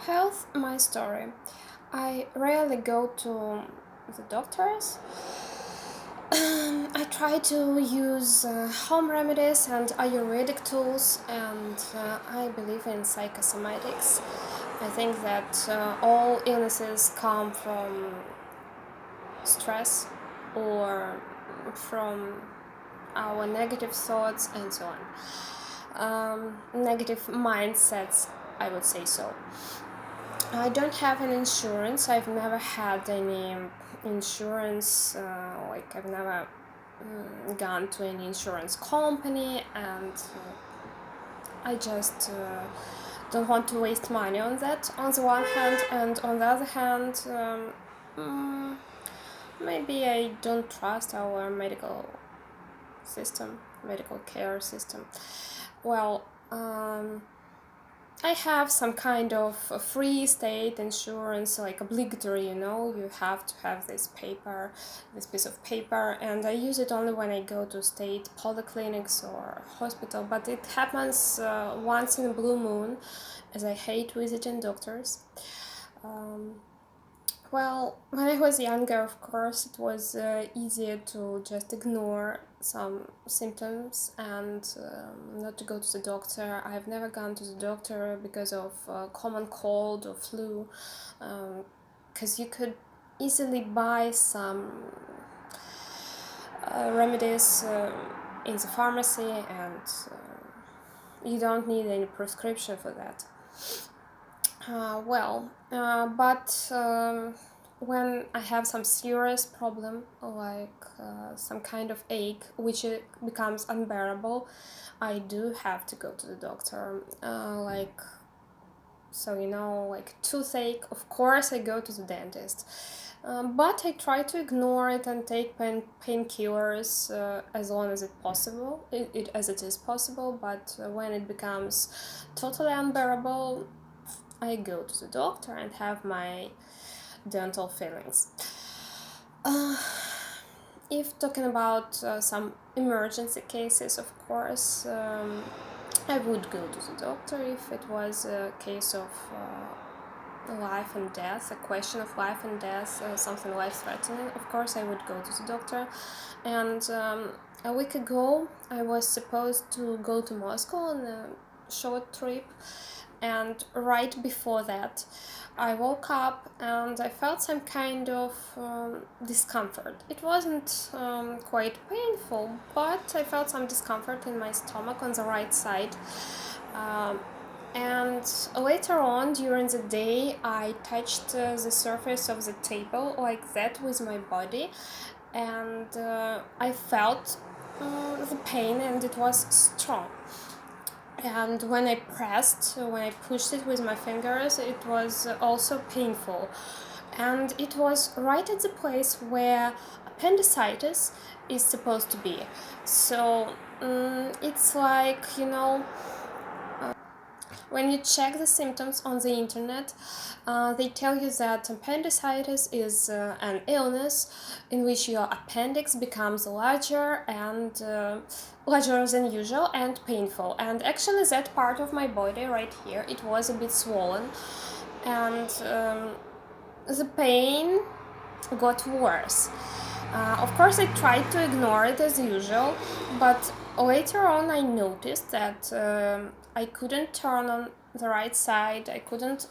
Health, my story. I rarely go to the doctors. I try to use home remedies and Ayurvedic tools, and I believe in psychosomatics. I think that all illnesses come from stress or from our negative thoughts and so on. Negative mindsets, I would say so. I don't have an insurance. I've never had any insurance. I've never gone to any insurance company, and I just don't want to waste money on that. On the one hand, and on the other hand, mm, maybe I don't trust our medical care system. Well. I have some kind of a free state insurance, like obligatory, you have to have this piece of paper, and I use it only when I go to state polyclinics or hospital, but it happens once in a blue moon, as I hate visiting doctors. Well, when I was younger, of course, it was easier to just ignore some symptoms and not to go to the doctor. I've never gone to the doctor because of common cold or flu, because you could easily buy some remedies in the pharmacy, and you don't need any prescription for that. But when I have some serious problem, like some kind of ache, which becomes unbearable, I do have to go to the doctor. Like toothache, of course I go to the dentist. But I try to ignore it and take painkillers as long as it is possible. But when it becomes totally unbearable, I go to the doctor and have my dental fillings. If talking about some emergency cases, of course, I would go to the doctor if it was a case of life and death, a question of life and death, something life-threatening. Of course, I would go to the doctor. And a week ago, I was supposed to go to Moscow on a short trip, and right before that I woke up and I felt some kind of discomfort. It wasn't quite painful, but I felt some discomfort in my stomach on the right side. And later on during the day I touched the surface of the table like that with my body, and I felt the pain, and it was strong. And when I pushed it with my fingers, it was also painful. And it was right at the place where appendicitis is supposed to be. So it's like, when you check the symptoms on the internet, they tell you that appendicitis is an illness in which your appendix becomes larger and larger than usual and painful. And actually that part of my body right here, it was a bit swollen, and the pain got worse. Of course, I tried to ignore it as usual, but later on I noticed that I couldn't turn on the right side, I couldn't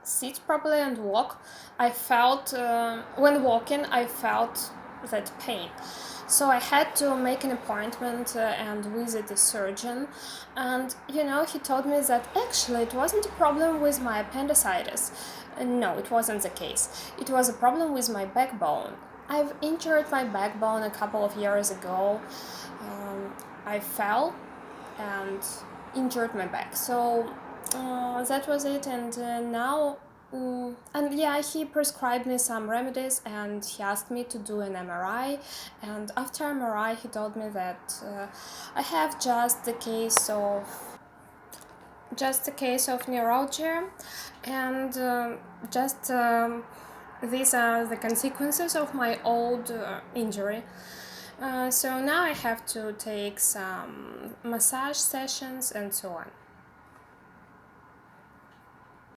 sit properly and walk. I felt, when walking, I felt that pain. So I had to make an appointment and visit a surgeon, and he told me that actually it wasn't a problem with my appendicitis. No, it wasn't the case. It was a problem with my backbone. I've injured my backbone a couple of years ago. I fell and injured my back. So that was it, and now he prescribed me some remedies, and he asked me to do an MRI, and after MRI he told me that I have just the case of neuralgia, and these are the consequences of my old injury. So now I have to take some massage sessions and so on.